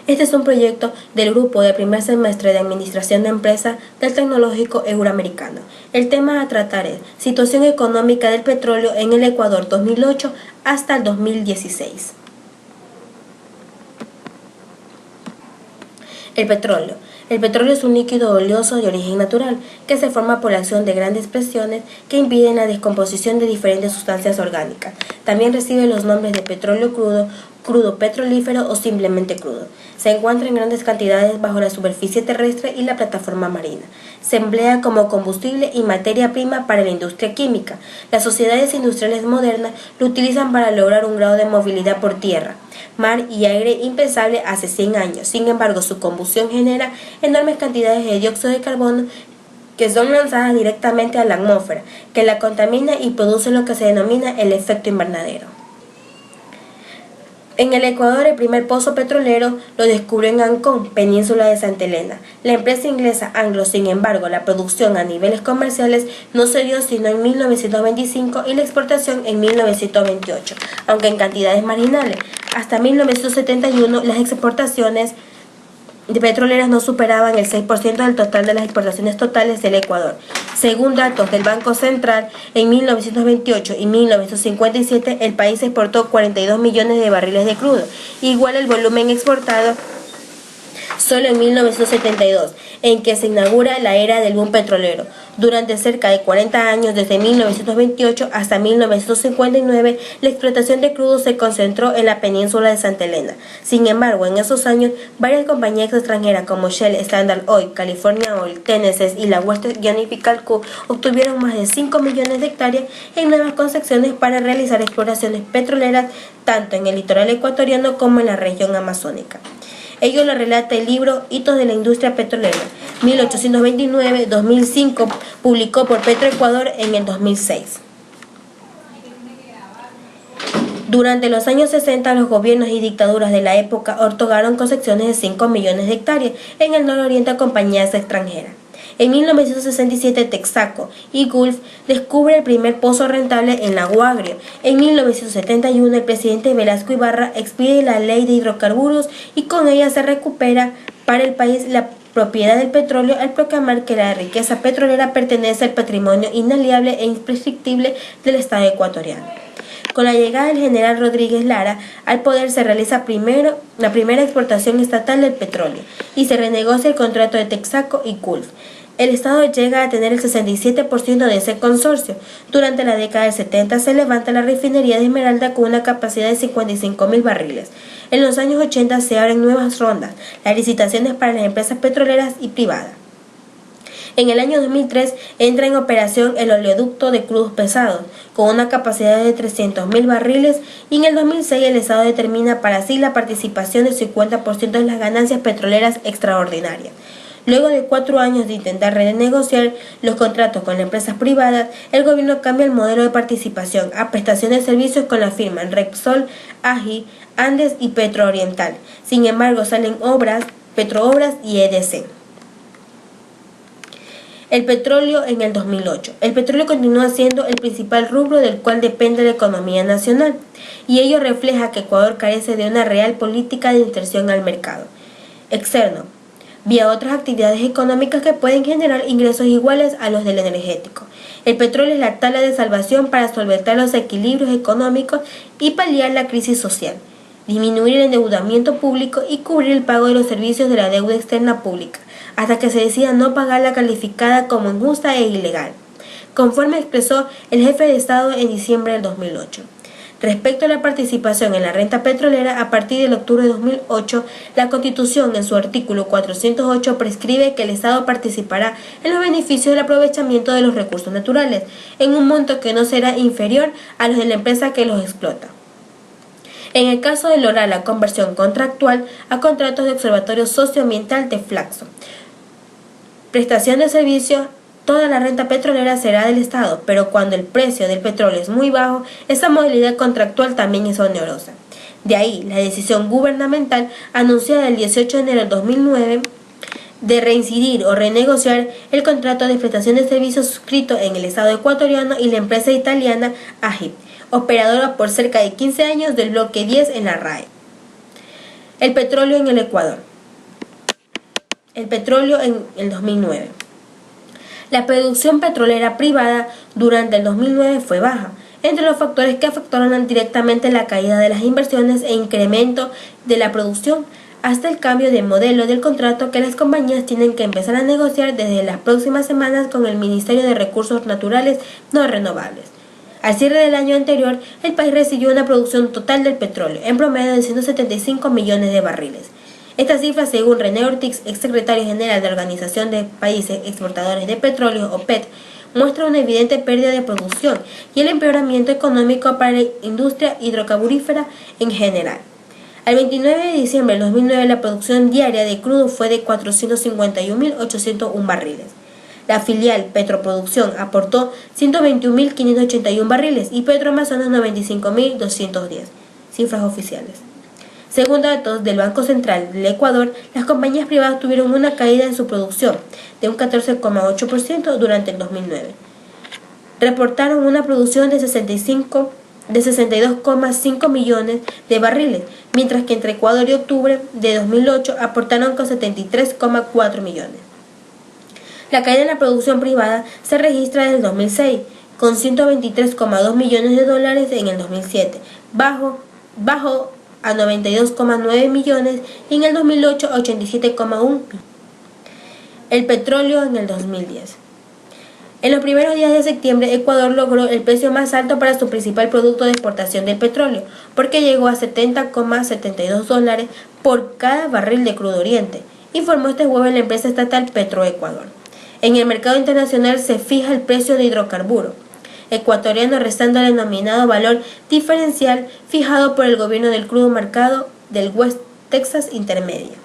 Este es un proyecto del grupo de primer semestre de Administración de Empresas del Tecnológico Euroamericano. El tema a tratar es Situación económica del petróleo en el Ecuador 2008 hasta el 2016. El petróleo. El petróleo es un líquido oleoso de origen natural que se forma por la acción de grandes presiones que impiden la descomposición de diferentes sustancias orgánicas. También recibe los nombres de petróleo crudo, crudo petrolífero o simplemente crudo. Se encuentra en grandes cantidades bajo la superficie terrestre y la plataforma marina. Se emplea como combustible y materia prima para la industria química. Las sociedades industriales modernas lo utilizan para lograr un grado de movilidad por tierra, mar y aire impensable hace 100 años. Sin embargo, su combustión genera enormes cantidades de dióxido de carbono que son lanzadas directamente a la atmósfera, que la contamina y produce lo que se denomina el efecto invernadero. En el Ecuador, el primer pozo petrolero lo descubrió en Ancón, península de Santa Elena. La empresa inglesa Anglo, sin embargo, la producción a niveles comerciales no se dio sino en 1925 y la exportación en 1928, aunque en cantidades marginales. Hasta 1971 las exportaciones de petroleras no superaban el 6% del total de las exportaciones totales del Ecuador. Según datos del Banco Central, en 1928 y 1957 el país exportó 42 millones de barriles de crudo, igual al volumen exportado solo en 1972, en que se inaugura la era del boom petrolero. Durante cerca de 40 años, desde 1928 hasta 1959, la explotación de crudo se concentró en la península de Santa Elena. Sin embargo, en esos años, varias compañías extranjeras como Shell, Standard Oil, California Oil, Tennessee y la Western Unified Co. obtuvieron más de 5 millones de hectáreas en nuevas concesiones para realizar exploraciones petroleras tanto en el litoral ecuatoriano como en la región amazónica. Ello lo relata el libro Hitos de la Industria Petrolera, 1829-2005, publicó por Petroecuador en el 2006. Durante los años 60, los gobiernos y dictaduras de la época otorgaron concesiones de 5 millones de hectáreas en el nororiente a compañías extranjeras. En 1967, Texaco y Gulf descubre el primer pozo rentable en Lago Agrio. En 1971, el presidente Velasco Ibarra expide la ley de hidrocarburos y con ella se recupera para el país la propiedad del petróleo al proclamar que la riqueza petrolera pertenece al patrimonio inaliable e imprescriptible del Estado ecuatoriano. Con la llegada del general Rodríguez Lara al poder se realiza la primera exportación estatal del petróleo y se renegocia el contrato de Texaco y Gulf. El Estado llega a tener el 67% de ese consorcio. Durante la década del 70 se levanta la refinería de Esmeralda con una capacidad de 55.000 barriles. En los años 80 se abren nuevas rondas, las licitaciones para las empresas petroleras y privadas. En el año 2003 entra en operación el oleoducto de crudos pesados, con una capacidad de 300.000 barriles, y en el 2006 el Estado determina para sí la participación del 50% de las ganancias petroleras extraordinarias. Luego de 4 años de intentar renegociar los contratos con las empresas privadas, el gobierno cambia el modelo de participación a prestación de servicios con la firma Repsol, AGI, Andes y Petrooriental. Sin embargo, salen Petroobras y EDC. El petróleo en el 2008. El petróleo continúa siendo el principal rubro del cual depende la economía nacional, y ello refleja que Ecuador carece de una real política de inserción al mercado externo, vía otras actividades económicas que pueden generar ingresos iguales a los del energético. El petróleo es la tabla de salvación para solventar los equilibrios económicos y paliar la crisis social, disminuir el endeudamiento público y cubrir el pago de los servicios de la deuda externa pública, hasta que se decida no pagarla calificada como injusta e ilegal, conforme expresó el jefe de Estado en diciembre del 2008. Respecto a la participación en la renta petrolera, a partir del octubre de 2008, la Constitución, en su artículo 408, prescribe que el Estado participará en los beneficios del aprovechamiento de los recursos naturales, en un monto que no será inferior a los de la empresa que los explota. En el caso de lograr la conversión contractual a contratos de observatorio socioambiental de Flaxo, prestación de servicios, toda la renta petrolera será del Estado, pero cuando el precio del petróleo es muy bajo, esa modalidad contractual también es onerosa. De ahí la decisión gubernamental anunciada el 18 de enero del 2009 de reincidir o renegociar el contrato de prestación de servicios suscrito en el Estado ecuatoriano y la empresa italiana AGI, operadora por cerca de 15 años del bloque 10 en la RAE. El petróleo en el Ecuador. El petróleo en el 2009. La producción petrolera privada durante el 2009 fue baja. Entre los factores que afectaron directamente la caída de las inversiones e incremento de la producción, hasta el cambio de modelo del contrato que las compañías tienen que empezar a negociar desde las próximas semanas con el Ministerio de Recursos Naturales No Renovables. Al cierre del año anterior, el país recibió una producción total del petróleo, en promedio de 175 millones de barriles. Esta cifra, según René Ortiz, exsecretario general de la Organización de Países Exportadores de Petróleo, OPEC, muestra una evidente pérdida de producción y el empeoramiento económico para la industria hidrocarburífera en general. Al 29 de diciembre del 2009, la producción diaria de crudo fue de 451.801 barriles. La filial Petroproducción aportó 121.581 barriles y Petroamazonas 95.210, cifras oficiales. Según datos del Banco Central del Ecuador, las compañías privadas tuvieron una caída en su producción de un 14,8% durante el 2009. Reportaron una producción de 62,5 millones de barriles, mientras que entre Ecuador y octubre de 2008 aportaron con 73,4 millones. La caída en la producción privada se registra desde el 2006, con 123,2 millones de dólares en el 2007, bajo a 92,9 millones y en el 2008 a 87,1. El petróleo en el 2010. En los primeros días de septiembre, Ecuador logró el precio más alto para su principal producto de exportación del petróleo, porque llegó a 70,72 dólares por cada barril de crudo oriente, informó este jueves la empresa estatal Petroecuador. En el mercado internacional se fija el precio de hidrocarburo ecuatoriano, restando el denominado valor diferencial fijado por el gobierno del crudo marcado del West Texas Intermedia.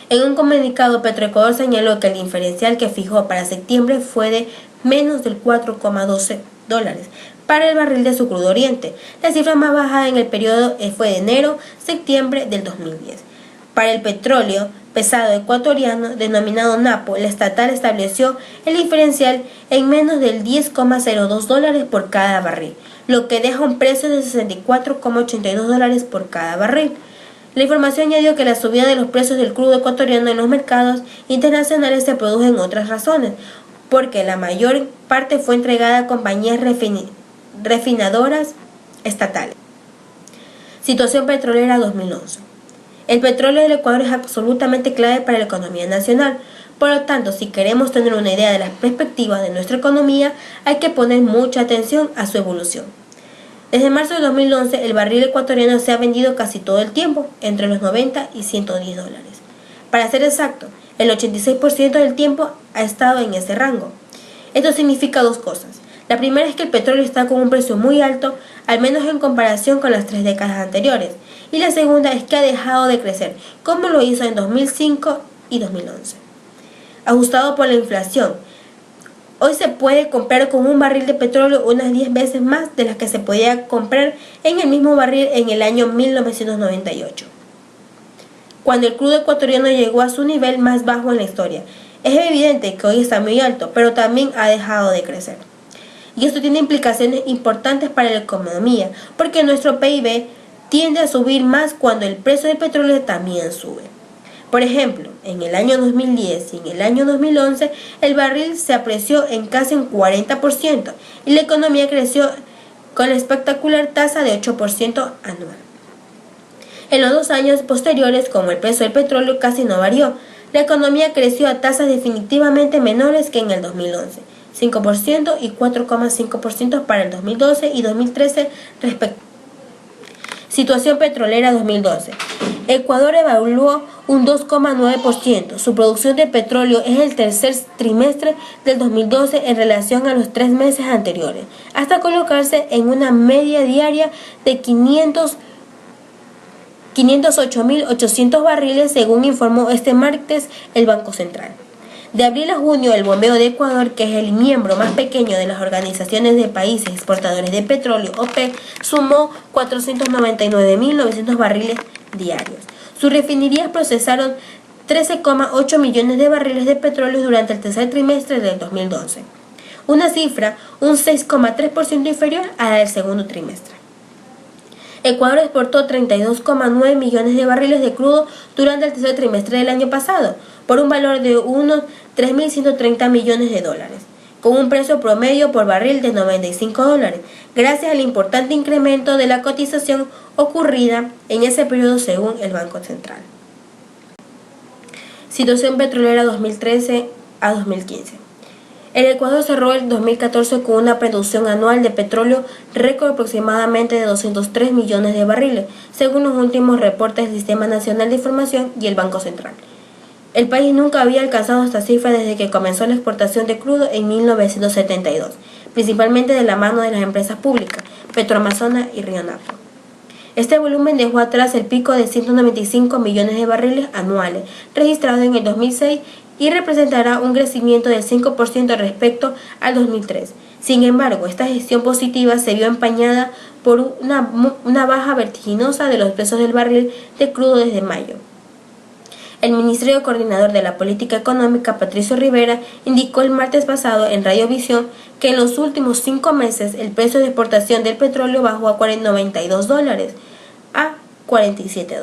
En un comunicado, Petroecuador señaló que el diferencial que fijó para septiembre fue de menos del 4,12 dólares para el barril de su crudo oriente. La cifra más baja en el periodo fue de enero-septiembre del 2010. Para el petróleo pesado ecuatoriano, denominado Napo, la estatal estableció el diferencial en menos del 10,02 dólares por cada barril, lo que deja un precio de 64,82 dólares por cada barril. La información añadió que la subida de los precios del crudo ecuatoriano en los mercados internacionales se produjo en otras razones, porque la mayor parte fue entregada a compañías refinadoras estatales. Situación petrolera 2011. El petróleo del Ecuador es absolutamente clave para la economía nacional. Por lo tanto, si queremos tener una idea de las perspectivas de nuestra economía, hay que poner mucha atención a su evolución. Desde marzo de 2011, el barril ecuatoriano se ha vendido casi todo el tiempo, entre los 90 y 110 dólares. Para ser exacto, el 86% del tiempo ha estado en ese rango. Esto significa dos cosas. La primera es que el petróleo está con un precio muy alto, al menos en comparación con las 3 décadas anteriores. Y la segunda es que ha dejado de crecer, como lo hizo en 2005 y 2011. Ajustado por la inflación, hoy se puede comprar con un barril de petróleo unas 10 veces más de las que se podía comprar en el mismo barril en el año 1998, cuando el crudo ecuatoriano llegó a su nivel más bajo en la historia. Es evidente que hoy está muy alto, pero también ha dejado de crecer. Y esto tiene implicaciones importantes para la economía, porque nuestro PIB tiende a subir más cuando el precio del petróleo también sube. Por ejemplo, en el año 2010 y en el año 2011, el barril se apreció en casi un 40% y la economía creció con la espectacular tasa de 8% anual. En los 2 años posteriores, como el precio del petróleo casi no varió, la economía creció a tasas definitivamente menores que en el 2011, 5% y 4,5% para el 2012 y 2013 respectivamente. Situación petrolera 2012. Ecuador evaluó un 2,9%. Su producción de petróleo es el tercer trimestre del 2012 en relación a los 3 meses anteriores, hasta colocarse en una media diaria de 508.800 barriles, según informó este martes el Banco Central. De abril a junio, el bombeo de Ecuador, que es el miembro más pequeño de las organizaciones de países exportadores de petróleo, OPEC, sumó 499.900 barriles diarios. Sus refinerías procesaron 13,8 millones de barriles de petróleo durante el tercer trimestre del 2012, una cifra un 6,3% inferior a la del segundo trimestre. Ecuador exportó 32,9 millones de barriles de crudo durante el tercer trimestre del año pasado, por un valor de unos 3.130 millones de dólares, con un precio promedio por barril de $95, gracias al importante incremento de la cotización ocurrida en ese periodo según el Banco Central. Situación petrolera 2013 a 2015. El Ecuador cerró el 2014 con una producción anual de petróleo récord aproximadamente de 203 millones de barriles, según los últimos reportes del Sistema Nacional de Información y el Banco Central. El país nunca había alcanzado esta cifra desde que comenzó la exportación de crudo en 1972, principalmente de la mano de las empresas públicas, Petroamazonas y Río Napo. Este volumen dejó atrás el pico de 195 millones de barriles anuales, registrado en el 2006, y representará un crecimiento del 5% respecto al 2003. Sin embargo, esta gestión positiva se vio empañada por una baja vertiginosa de los precios del barril de crudo desde mayo. El Ministerio Coordinador de la Política Económica, Patricio Rivera, indicó el martes pasado en Radiovisión que en los últimos 5 meses el precio de exportación del petróleo bajó a $92 a $47.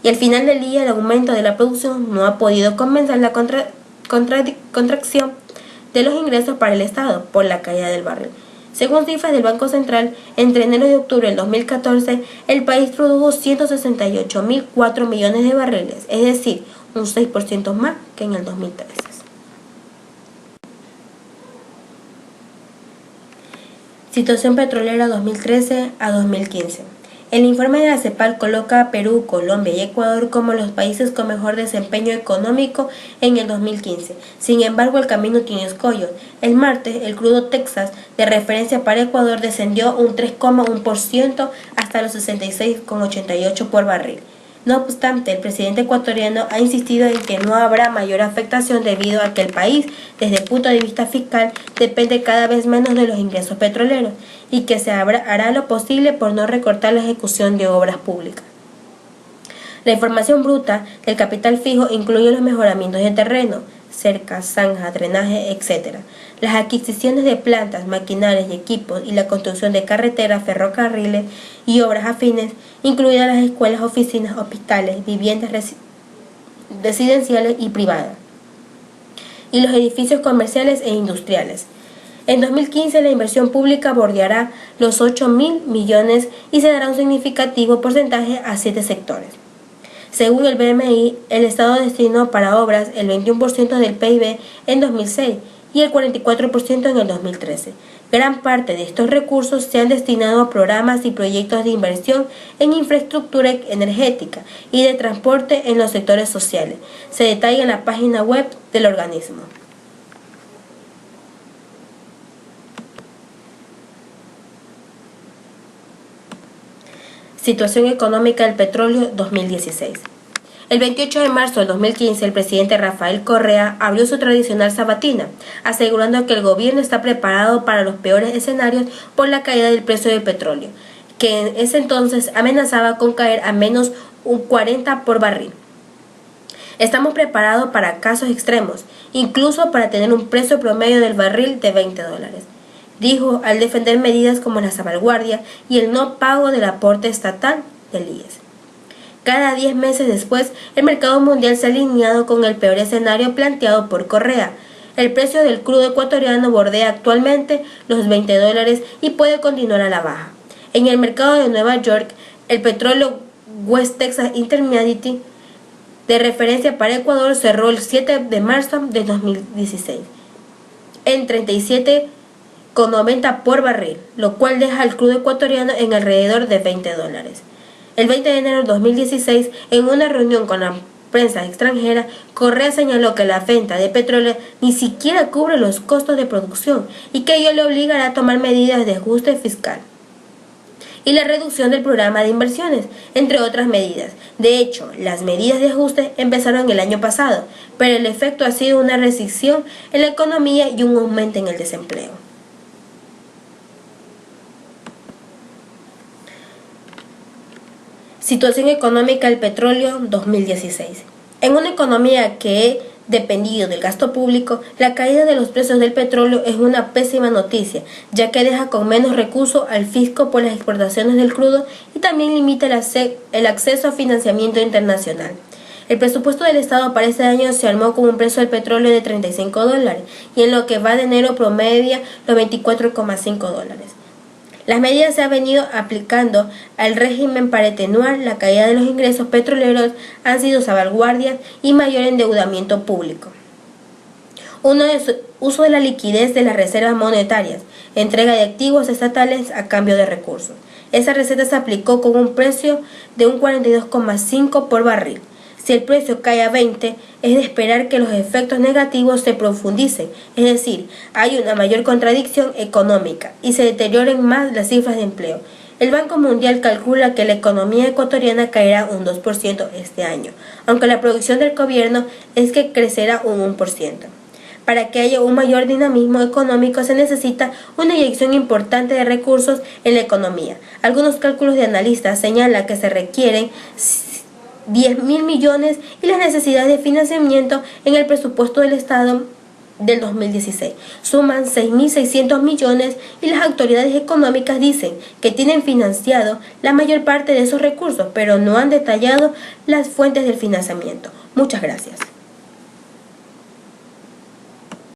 Y al final del día el aumento de la producción no ha podido compensar la contracción de los ingresos para el Estado por la caída del barril. Según cifras del Banco Central, entre enero y octubre del 2014, el país produjo 168.004 millones de barriles, es decir, un 6% más que en el 2013. Situación petrolera 2013 a 2015. El informe de la CEPAL coloca a Perú, Colombia y Ecuador como los países con mejor desempeño económico en el 2015. Sin embargo, el camino tiene escollos. El martes, el crudo Texas, de referencia para Ecuador, descendió un 3,1% hasta los 66,88 por barril. No obstante, el presidente ecuatoriano ha insistido en que no habrá mayor afectación debido a que el país, desde el punto de vista fiscal, depende cada vez menos de los ingresos petroleros y que se hará lo posible por no recortar la ejecución de obras públicas. La información bruta del capital fijo incluye los mejoramientos de terreno, cercas, zanjas, drenaje, etc., las adquisiciones de plantas, maquinarias y equipos y la construcción de carreteras, ferrocarriles y obras afines, incluidas las escuelas, oficinas, hospitales, viviendas residenciales y privadas, y los edificios comerciales e industriales. En 2015 la inversión pública bordeará los 8.000 millones y se dará un significativo porcentaje a 7 sectores. Según el BMI, el Estado destinó para obras el 21% del PIB en 2006 y el 44% en el 2013. Gran parte de estos recursos se han destinado a programas y proyectos de inversión en infraestructura energética y de transporte en los sectores sociales. Se detalla en la página web del organismo. Situación económica del petróleo 2016. El 28 de marzo del 2015, el presidente Rafael Correa abrió su tradicional sabatina, asegurando que el gobierno está preparado para los peores escenarios por la caída del precio del petróleo, que en ese entonces amenazaba con caer a menos un 40 por barril. Estamos preparados para casos extremos, incluso para tener un precio promedio del barril de $20, dijo al defender medidas como la salvaguardia y el no pago del aporte estatal del IES. Cada 10 meses después, el mercado mundial se ha alineado con el peor escenario planteado por Correa. El precio del crudo ecuatoriano bordea actualmente los $20 y puede continuar a la baja. En el mercado de Nueva York, el petróleo West Texas Intermediate, de referencia para Ecuador, cerró el 7 de marzo de 2016 en 37,90 por barril, lo cual deja al crudo ecuatoriano en alrededor de $20. El 20 de enero de 2016, en una reunión con la prensa extranjera, Correa señaló que la venta de petróleo ni siquiera cubre los costos de producción y que ello le obligará a tomar medidas de ajuste fiscal y la reducción del programa de inversiones, entre otras medidas. De hecho, las medidas de ajuste empezaron el año pasado, pero el efecto ha sido una recesión en la economía y un aumento en el desempleo. Situación económica del petróleo 2016. En una economía que dependido del gasto público, la caída de los precios del petróleo es una pésima noticia, ya que deja con menos recursos al fisco por las exportaciones del crudo y también limita el acceso a financiamiento internacional. El presupuesto del Estado para este año se armó con un precio del petróleo de $35 y en lo que va de enero promedia los $24,5. Las medidas se han venido aplicando al régimen para atenuar la caída de los ingresos petroleros han sido salvaguardias y mayor endeudamiento público. Uso de la liquidez de las reservas monetarias, entrega de activos estatales a cambio de recursos. Esa receta se aplicó con un precio de un 42,5 por barril. Si el precio cae a 20, es de esperar que los efectos negativos se profundicen, es decir, hay una mayor contradicción económica y se deterioren más las cifras de empleo. El Banco Mundial calcula que la economía ecuatoriana caerá un 2% este año, aunque la producción del gobierno es que crecerá un 1%. Para que haya un mayor dinamismo económico se necesita una inyección importante de recursos en la economía. Algunos cálculos de analistas señalan que se requieren 10.000 millones y las necesidades de financiamiento en el presupuesto del Estado del 2016 suman 6.600 millones y las autoridades económicas dicen que tienen financiado la mayor parte de esos recursos, pero no han detallado las fuentes del financiamiento. Muchas gracias.